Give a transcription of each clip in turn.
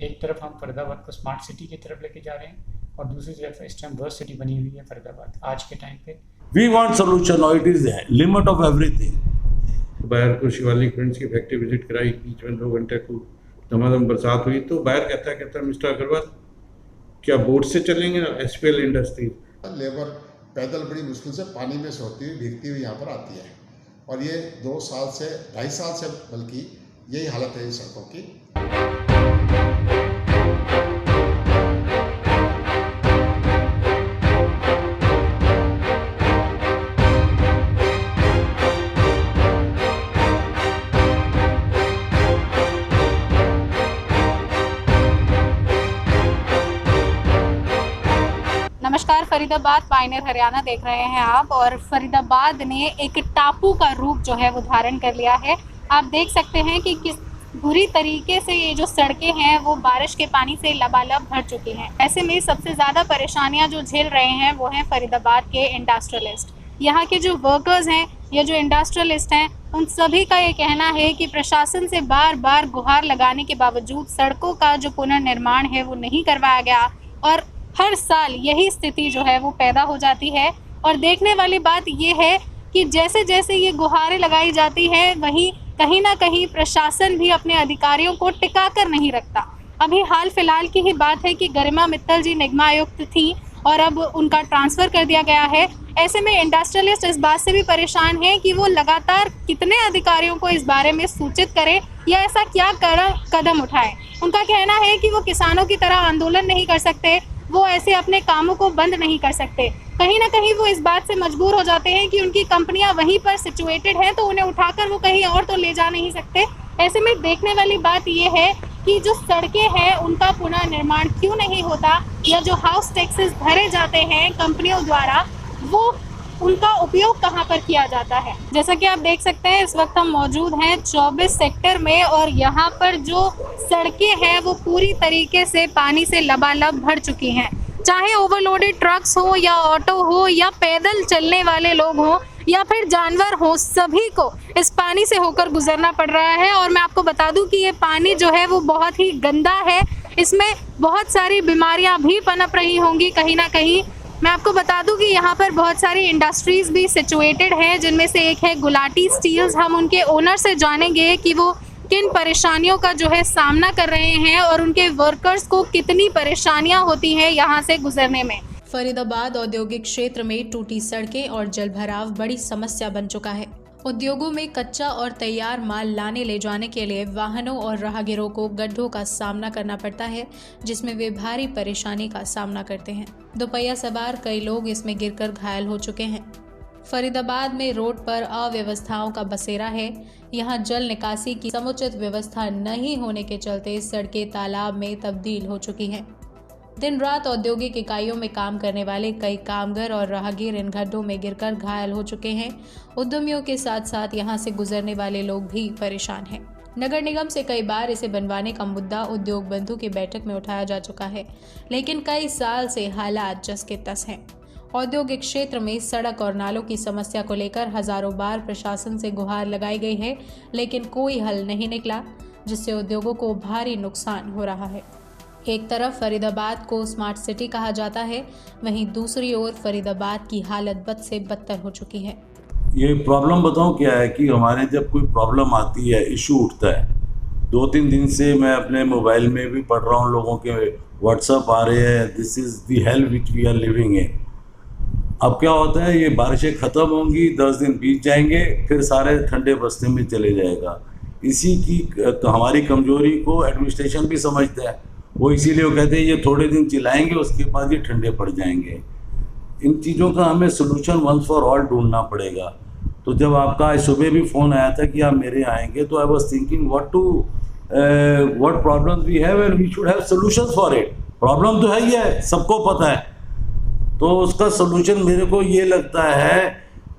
एक तरफ हम फरीदाबाद को स्मार्ट सिटी की तरफ लेके जा रहे हैं और दूसरी तरफ इस टाइम वर्स्ट सिटी बनी हुई है फरीदाबाद आज के टाइम पे। We want solution, or it is the limit of everything. बाहर को शिवालिक फ्रेंड्स की फैक्ट्री विजिट कराई, बीच में 2 घंटे खूब धमाधम बरसात हुई तो बाहर कहता मिस्टर अग्रवाल क्या बोट से चलेंगे ना एसपीएल इंडस्ट्री। लेबर पैदल बड़ी मुश्किल से पानी में से होती हुई भीगती हुई यहाँ पर आती है और ये 2 साल से 2.5 साल से बल्कि यही हालत है इन सड़कों की। नमस्कार, फरीदाबाद पायनियर हरियाणा देख रहे हैं आप। और फरीदाबाद ने एक टापू का रूप जो है वो धारण कर लिया है। आप देख सकते हैं कि किस बुरी तरीके से ये जो सड़कें हैं वो बारिश के पानी से लबालब भर चुकी हैं। ऐसे में सबसे ज़्यादा परेशानियां जो झेल रहे हैं वो हैं फरीदाबाद के इंडस्ट्रियलिस्ट। यहाँ के जो वर्कर्स हैं या जो इंडस्ट्रियलिस्ट हैं उन सभी का ये कहना है कि प्रशासन से बार बार गुहार लगाने के बावजूद सड़कों का जो पुनर्निर्माण है वो नहीं करवाया गया और हर साल यही स्थिति जो है वो पैदा हो जाती है। और देखने वाली बात ये है कि जैसे जैसे ये गुहारें लगाई जाती है वहीं कहीं ना कहीं प्रशासन भी अपने अधिकारियों को टिका कर नहीं रखता। अभी हाल फिलहाल की ही बात है कि गरिमा मित्तल जी निगम आयुक्त थी और अब उनका ट्रांसफ़र कर दिया गया है। ऐसे में इंडस्ट्रियलिस्ट इस बात से भी परेशान है कि वो लगातार कितने अधिकारियों को इस बारे में सूचित करें या ऐसा क्या कदम उठाएं। उनका कहना है कि वो किसानों की तरह आंदोलन नहीं कर सकते, वो ऐसे अपने कामों को बंद नहीं कर सकते। कहीं ना कहीं वो इस बात से मजबूर हो जाते हैं कि उनकी कंपनियां वहीं पर सिचुएटेड हैं तो उन्हें उठाकर वो कहीं और तो ले जा नहीं सकते। ऐसे में देखने वाली बात ये है कि जो सड़कें हैं उनका पुनर्निर्माण क्यों नहीं होता या जो हाउस टैक्सेस भरे जाते हैं कंपनियों द्वारा वो उनका उपयोग कहाँ पर किया जाता है। जैसा कि आप देख सकते हैं इस वक्त हम मौजूद हैं 24 सेक्टर में और यहाँ पर जो सड़कें हैं वो पूरी तरीके से पानी से लबालब भर चुकी हैं। चाहे ओवरलोडेड ट्रक्स हो या ऑटो हो या पैदल चलने वाले लोग हों या फिर जानवर हो, सभी को इस पानी से होकर गुजरना पड़ रहा है। और मैं आपको बता दूं कि ये पानी जो है वो बहुत ही गंदा है, इसमें बहुत सारी बीमारियां भी पनप रही होंगी कहीं ना कहीं। मैं आपको बता दूं कि यहाँ पर बहुत सारी इंडस्ट्रीज़ भी सिचुएटेड हैं जिनमें से एक है गुलाटी स्टील्स। हम उनके ओनर से जानेंगे कि वो किन परेशानियों का जो है सामना कर रहे हैं और उनके वर्कर्स को कितनी परेशानियां होती हैं यहाँ से गुजरने में। फरीदाबाद औद्योगिक क्षेत्र में टूटी सड़कें और जलभराव बड़ी समस्या बन चुका है। उद्योगों में कच्चा और तैयार माल लाने ले जाने के लिए वाहनों और राहगीरों को गड्ढों का सामना करना पड़ता है जिसमें वे भारी परेशानी का सामना करते हैं। दोपहिया सवार कई लोग इसमें गिरकर घायल हो चुके हैं। फरीदाबाद में रोड पर अव्यवस्थाओं का बसेरा है। यहाँ जल निकासी की समुचित व्यवस्था नहीं होने के चलते सड़कें तालाब में तब्दील हो चुकी हैं। दिन रात औद्योगिक इकाइयों में काम करने वाले कई कामगार और राहगीर इन गड्ढों में गिरकर घायल हो चुके हैं। उद्यमियों के साथ साथ यहाँ से गुजरने वाले लोग भी परेशान हैं। नगर निगम से कई बार इसे बनवाने का मुद्दा उद्योग बंधु की बैठक में उठाया जा चुका है, लेकिन कई साल से हालात जस के तस हैं। औद्योगिक क्षेत्र में सड़क और नालों की समस्या को लेकर हजारों बार प्रशासन से गुहार लगाई गई है, लेकिन कोई हल नहीं निकला, जिससे उद्योगों को भारी नुकसान हो रहा है। एक तरफ फरीदाबाद को स्मार्ट सिटी कहा जाता है, वहीं दूसरी ओर फरीदाबाद की हालत बद से बदतर हो चुकी है। ये प्रॉब्लम बताऊं क्या है कि हमारे जब कोई प्रॉब्लम आती है, इशू उठता है, 2-3 दिन से मैं अपने मोबाइल में भी पढ़ रहा हूँ, लोगों के व्हाट्सएप आ रहे हैं, this is the hell which we are living in. अब क्या होता है, ये बारिशें ख़त्म होंगी, 10 दिन बीत जाएंगे, फिर सारे ठंडे बस्ते में चले जाएगा। इसी की हमारी कमजोरी को एडमिनिस्ट्रेशन भी समझता है, वो इसीलिए वो कहते हैं ये थोड़े दिन चिल्लाएंगे उसके बाद ये ठंडे पड़ जाएंगे। इन चीज़ों का हमें सोल्यूशन वंस फॉर ऑल ढूंढना पड़ेगा। तो जब आपका आज सुबह भी फ़ोन आया था कि आप मेरे आएंगे, तो I was thinking what problems we have and we should have solutions for it. Problem तो है ही है, सबको पता है, तो उसका सोल्यूशन मेरे को ये लगता है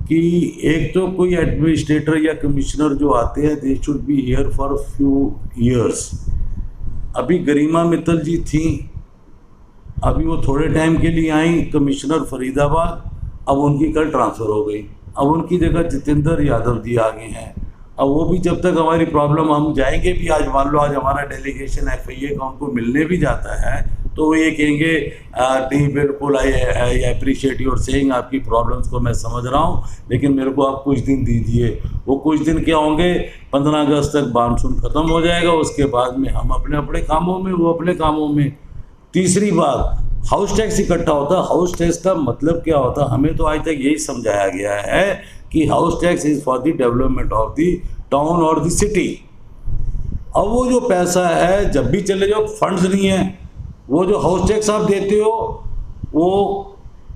कि एक तो कोई एडमिनिस्ट्रेटर या कमिश्नर जो आते हैं, they should be here for few years. अभी गरिमा मित्तल जी थी, अभी वो थोड़े टाइम के लिए आई कमिश्नर फरीदाबाद, अब उनकी कल ट्रांसफ़र हो गई। अब उनकी जगह जितेंद्र यादव जी आ गए हैं। अब वो भी जब तक हमारी प्रॉब्लम, हम जाएंगे भी, आज मान लो आज हमारा डेलीगेशन FIA का उनको मिलने भी जाता है तो वो ये कहेंगे नहीं बिल्कुल आई अप्रिशिएट योर सेइंग, आपकी प्रॉब्लम्स को मैं समझ रहा हूँ, लेकिन मेरे को आप कुछ दिन दीजिए। वो कुछ दिन क्या होंगे, 15 अगस्त तक मानसून ख़त्म हो जाएगा, उसके बाद में हम अपने अपने कामों में, वो अपने कामों में। तीसरी बात, हाउस टैक्स इकट्ठा होता है। हाउस टैक्स का मतलब क्या होता है, हमें तो आज तक यही समझाया गया है कि house tax is for the development of the town और द सिटी। अब वो जो पैसा है, जब भी चले जाओ फंड्स नहीं है, वो जो हाउस टैक्स आप देते हो वो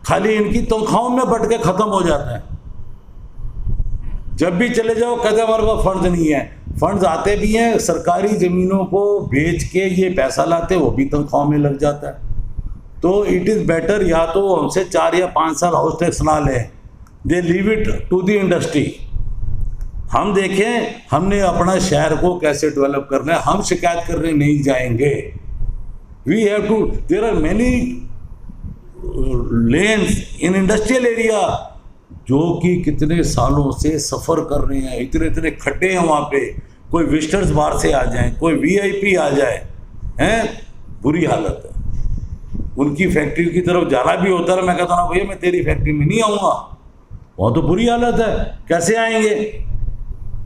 खाली इनकी तनख्वाहों में बट के ख़त्म हो जाता है। जब भी चले जाओ कहते हमारे पास फंड्स नहीं है। फंड्स आते भी हैं, सरकारी ज़मीनों को बेच के ये पैसा लाते, वो भी तनख्वाहों में लग जाता है। तो इट इज़ बेटर, या तो हमसे 4 या 5 साल हाउस टैक्स ना लें, they leave it to the industry. हम देखें हमने अपना शहर को कैसे डेवलप करना है, हम शिकायत करने नहीं जाएंगे। We have to, there are many lanes in industrial area जो कि कितने सालों से सफ़र कर रहे हैं, इतने इतने खड्डे हैं वहाँ पे, कोई विजिटर्स बाहर से आ जाएं, कोई VIP आ जाए, हैं, बुरी हालत है। उनकी फैक्ट्री की तरफ जाना भी होता है, मैं कहता हूँ भैया मैं तेरी फैक्ट्री में नहीं आऊँगा, वहाँ तो बुरी हालत है, कैसे आएंगे।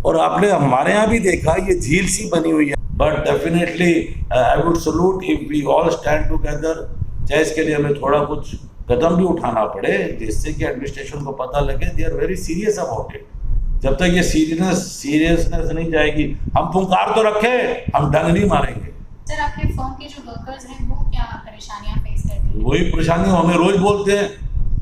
और आपने हमारे यहाँ भी देखा ये झील सी बनी हुई है, but definitely I would salute if we all stand together. चाहे इसके लिए हमें थोड़ा कुछ कदम भी उठाना पड़े जिससे कि एडमिनिस्ट्रेशन को पता लगे they are very serious about it. जब तक ये सीरियसनेस नहीं जाएगी, हम पुकार तो रखे, हम डंग नहीं मारेंगे। सर, आपके फर्म के जो वर्कर्स हैं वो क्या परेशानियां फेस करते हैं? वही परेशानी हमें रोज बोलते हैं,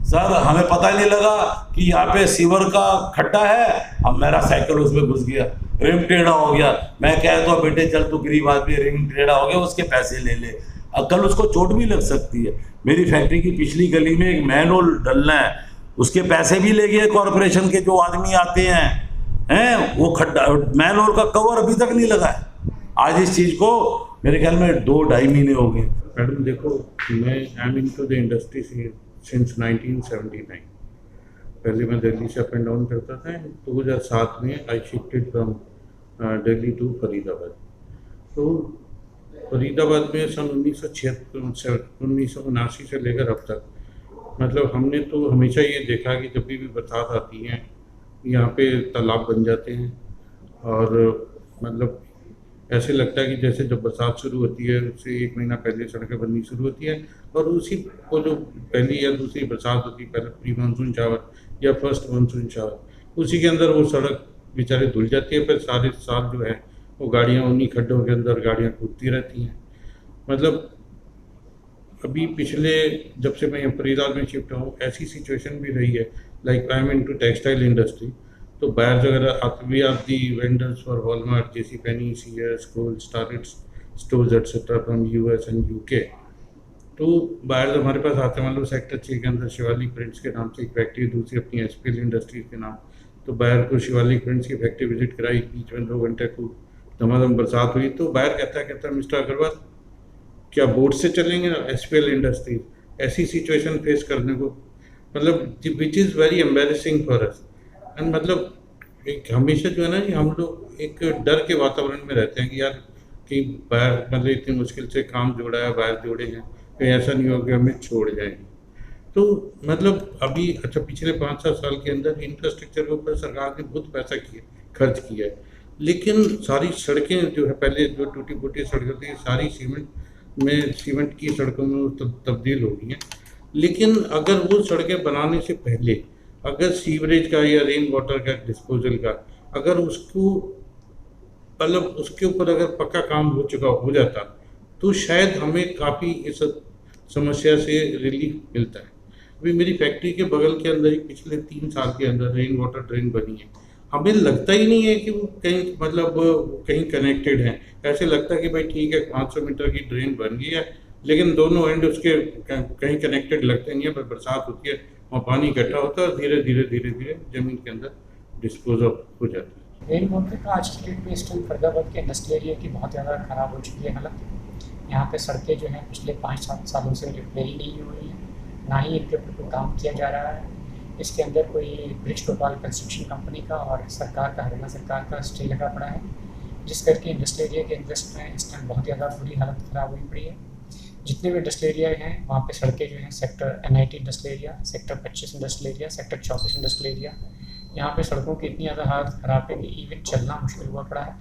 सर हमें पता ही नहीं लगा कि यहाँ पे सीवर का खड्डा है, अब मेरा साइकिल उसमें घुस गया, रिम टेढ़ा हो गया। मैं कहता हूँ बेटे चल तू गरीब आदमी, रिम टेढ़ा हो गया, उसके पैसे ले ले, अब कल उसको चोट भी लग सकती है। मेरी फैक्ट्री की पिछली गली में एक मैनहोल डलना है, उसके पैसे भी ले गए कॉरपोरेशन के जो आदमी आते हैं, वो खड्डा मैनहोल का कवर अभी तक नहीं लगा है। आज इस चीज़ को मेरे ख्याल में 2-2.5 महीने हो गए। मैडम देखो, मैं आई am into the industry since 1979। पहले मैं दिल्ली से अप एंड डाउन करता था। 2007 में I shifted from Delhi to Faridabad. तो फरीदाबाद में सन 1979 से लेकर अब तक, मतलब हमने तो हमेशा ये देखा कि जब भी बरसात आती है यहाँ पे तालाब बन जाते हैं, और मतलब ऐसे लगता है कि जैसे जब बरसात शुरू होती है उससे 1 महीना पहले सड़कें बननी शुरू होती है, और उसी को जो पहली या दूसरी बरसात होती है, पहले प्री मानसून शावर या फर्स्ट मानसून शावर, उसी के अंदर वो सड़क बेचारे धुल जाती है। फिर सारे साल जो है वो गाड़ियाँ उन्हीं खड्डों के अंदर गाड़ियाँ कूदती रहती हैं। मतलब अभी पिछले जब से मैं फरीदाबाद में शिफ्ट हूँ ऐसी सिचुएशन भी रही है, like I am into textile industry. तो बायर्स वगैरह we are the vendors for Walmart, JC Penney, Sears, Kohl's, Starrett stores etcetera from US and UK। तो बायर्स हमारे पास आते हैं, मतलब सेक्टर 6 के अंदर शिवालिक प्रिंट्स के नाम से एक फैक्ट्री, दूसरी अपनी SPL इंडस्ट्रीज के नाम। तो बायर को शिवालिक प्रिंट्स की फैक्ट्री विजिट कराई, बीच में 2 घंटे को धमाधम बरसात हुई। तो बायर कहता मिस्टर अग्रवाल क्या बोट से चलेंगे SPL इंडस्ट्रीज? ऐसी सिचुएशन फेस करने को, मतलब which is very embarrassing for us. And मतलब एक हमेशा जो है ना, हम लोग एक डर के वातावरण में रहते हैं कि यार कि बाहर मतलब इतनी मुश्किल से काम जोड़ा है, बाहर जोड़े हैं, कहीं ऐसा नहीं हो कि हमें छोड़ जाएंगे। तो मतलब अभी अच्छा पिछले 5-7 साल के अंदर इंफ्रास्ट्रक्चर के ऊपर सरकार ने बहुत पैसा खर्च किया है, लेकिन सारी सड़कें जो है पहले जो टूटी फूटी सड़कें थी सारी सीमेंट की सड़कों में तब्दील हो गई हैं। लेकिन अगर वो सड़कें बनाने से पहले अगर सीवरेज का या रेन वाटर का डिस्पोजल का अगर उसको मतलब उसके ऊपर अगर पक्का काम हो जाता तो शायद हमें काफ़ी इस समस्या से रिलीफ मिलता है। अभी मेरी फैक्ट्री के बगल के अंदर ही पिछले 3 साल के अंदर रेन वाटर ड्रेन बनी है। हमें लगता ही नहीं है कि वो कहीं मतलब कहीं कनेक्टेड हैं। ऐसे लगता है कि भाई ठीक है 500 मीटर की ड्रेन बन गई है, लेकिन दोनों एंड उसके कहीं कनेक्टेड लगते नहीं है। पर बरसात होती है वहाँ पानी इकट्ठा होता है और धीरे धीरे ज़मीन के अंदर डिस्पोज ऑफ हो जाता है। रेन वाटर का आज की डेट में इस टाइम फरीदाबाद के इंडस्ट्रियल एरिया की बहुत ज़्यादा ख़राब हो चुकी है हालत। यहाँ पे सड़कें जो हैं पिछले 5-7 सालों से रिपेयर ही नहीं हो रही हैं, ना ही इनके ऊपर कोई काम किया जा रहा है। इसके अंदर कोई ब्रिज टोपाल कंस्ट्रक्शन कंपनी का और सरकार का, हरियाणा सरकार का स्टे लगा पड़ा है, जिस करके इंडस्ट्रियल एरिया के इंडस्ट में इस टाइम बहुत ज़्यादा बुरी हालत ख़राब हुई पड़ी है। जितने भी इंडस्ट्रियल एरिया हैं वहाँ पे सड़कें जो हैं sector NIT industrial area, sector 25 industrial area, sector 34 industrial area, यहाँ पे सड़कों की इतनी ज़्यादा हालत ख़राब है कि इवन चलना मुश्किल हुआ पड़ा है।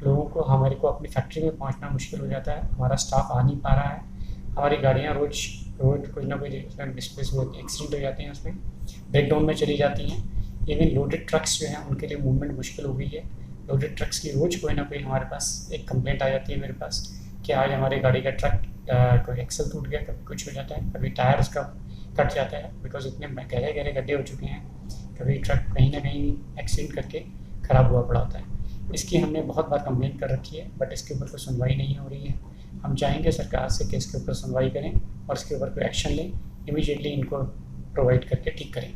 लोगों को, हमारे को अपनी फैक्ट्री में पहुँचना मुश्किल हो जाता है, हमारा स्टाफ आ नहीं पा रहा है, हमारी गाड़ियाँ रोज़ कोई ना कोई एक्सीडेंट हो जाते हैं, उसमें ब्रेकडाउन में चली जाती हैं। इवन लोडेड ट्रक्स जो हैं उनके लिए मूवमेंट मुश्किल हो गई है। लोडेड ट्रक्स की रोज़ कोई ना कोई हमारे पास एक कंप्लेंट आ जाती है मेरे पास कि आज हमारे गाड़ी का ट्रक कोई एक्सल टूट गया, कभी कुछ हो जाता है, कभी टायर उसका कट जाता है, बिकॉज इतने गहरे गहरे गड्ढे हो चुके हैं, कभी ट्रक कहीं ना कहीं एक्सीडेंट करके ख़राब हुआ पड़ा होता है। इसकी हमने बहुत बार कंप्लेंट कर रखी है, बट इसके ऊपर कोई सुनवाई नहीं हो रही है। हम चाहेंगे सरकार से कि इसके ऊपर सुनवाई करें और इसके ऊपर कोई एक्शन लें, इमीडिएटली इनको प्रोवाइड करके ठीक करें।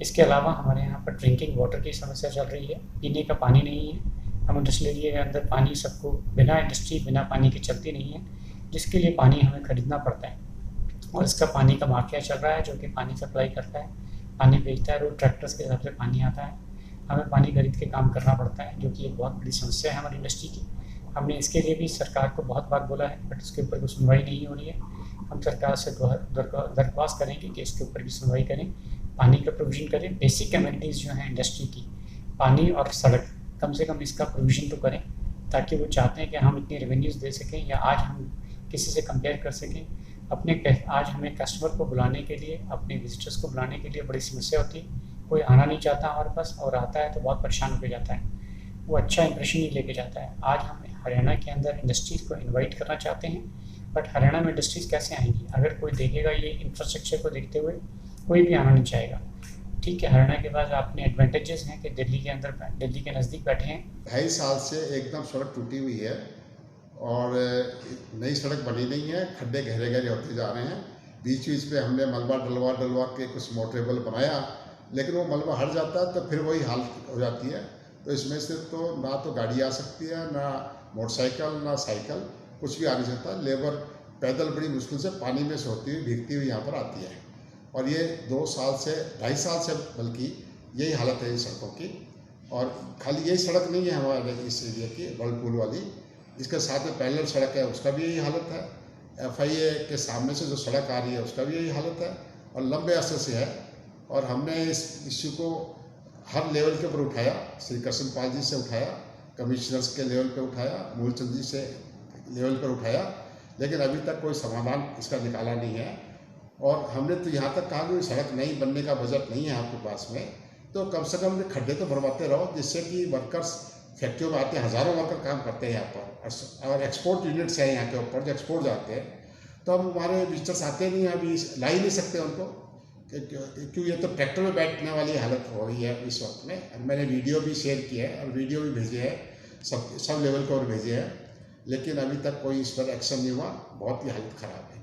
इसके अलावा हमारे यहाँ पर ड्रिंकिंग वाटर की समस्या चल रही है, पीने का पानी नहीं है। हम इंडस्ट्रियल एरिया के अंदर पानी सबको बिना इंडस्ट्री बिना पानी के चलती नहीं है, जिसके लिए पानी हमें ख़रीदना पड़ता है और इसका पानी का माफिया चल रहा है जो कि पानी सप्लाई करता है, पानी बेचता है, रोड ट्रैक्टर्स के हिसाब से पानी आता है, हमें पानी खरीद के काम करना पड़ता है, जो कि एक बहुत बड़ी समस्या है हमारी इंडस्ट्री की। हमने इसके लिए भी सरकार को बहुत बार बोला है, बट इसके ऊपर कोई सुनवाई नहीं हो रही है। हम सरकार से दरख्वास्त करेंगे कि इसके ऊपर भी सुनवाई करें, पानी का प्रोविज़न करें। बेसिक एमिनिटीज़ जो हैं इंडस्ट्री की, पानी और सड़क, कम से कम इसका प्रोविज़न तो करें, ताकि वो चाहते हैं कि हम इतनी रेवेन्यूज़ दे सकें या आज हम किसी से कंपेयर कर सकें। आज हमें कस्टमर को बुलाने के लिए, अपने विजिटर्स को बुलाने के लिए बड़ी समस्या होती है। कोई आना नहीं चाहता हमारे पास, और आता है तो बहुत परेशान होकर जाता है, वो अच्छा इंप्रेशन नहीं लेके जाता है। आज हम हरियाणा के अंदर इंडस्ट्रीज़ को इन्वाइट करना चाहते हैं, बट हरियाणा में इंडस्ट्रीज़ कैसे आएंगी? अगर कोई देखेगा ये इंफ्रास्ट्रक्चर को देखते हुए, कोई भी आना नहीं चाहेगा। ठीक है, हरियाणा के पास अपने एडवांटेजेस हैं कि दिल्ली के अंदर, दिल्ली के नज़दीक बैठे हैं। 2.5 साल से एकदम सड़क टूटी हुई है और नई सड़क बनी नहीं है, खड्डे गहरे गहरे होते जा रहे हैं। बीच बीच में हमने मलबा डलवा के कुछ मोटरेबल बनाया, लेकिन वो मलबा हट जाता है तो फिर वही हालत हो जाती है। तो इसमें से तो ना तो गाड़ी आ सकती है, ना मोटरसाइकिल, ना साइकिल, कुछ भी आ नहीं सकता। लेबर पैदल बड़ी मुश्किल से पानी में से होती हुई, भीगती हुई यहाँ पर आती है। और ये 2 साल से, 2.5 साल से बल्कि यही हालत है इन सड़कों की। और खाली यही सड़क नहीं है हमारे इस एरिया की, वर्लपुल वाली, इसके साथ में पैरेलल सड़क है, उसका भी यही हालत है। FIA के सामने से जो सड़क आ रही है उसका भी यही हालत है, और लंबे अरसे से है। और हमने इस इश्यू को हर लेवल के ऊपर उठाया, श्री कृष्णपाल जी से उठाया, कमिश्नर्स के लेवल पे उठाया, मूलचंद जी से लेवल पर उठाया, लेकिन अभी तक कोई समाधान इसका निकाला नहीं है। और हमने तो यहाँ तक कहा कि सड़क नहीं बनने का बजट नहीं है आपके पास में, तो कम से कम खड्डे तो भरवाते रहो, जिससे कि वर्कर्स फैक्ट्रियों में आते हैं, हज़ारों वर्कर काम करते हैं यहाँ पर, और एक्सपोर्ट यूनिट्स हैं यहाँ के ऊपर जो एक्सपोर्ट जाते हैं। तो हम, हमारे विजिटर्स आते नहीं हैं, अभी ला ही नहीं सकते उनको, क्योंकि ये तो ट्रैक्टर में बैठने वाली हालत हो रही है इस वक्त में। मैंने वीडियो भी शेयर किया है और वीडियो भी भेजे हैं, सब लेवल के और भेजे हैं, लेकिन अभी तक कोई इस पर एक्शन नहीं हुआ। बहुत ही हालत ख़राब है।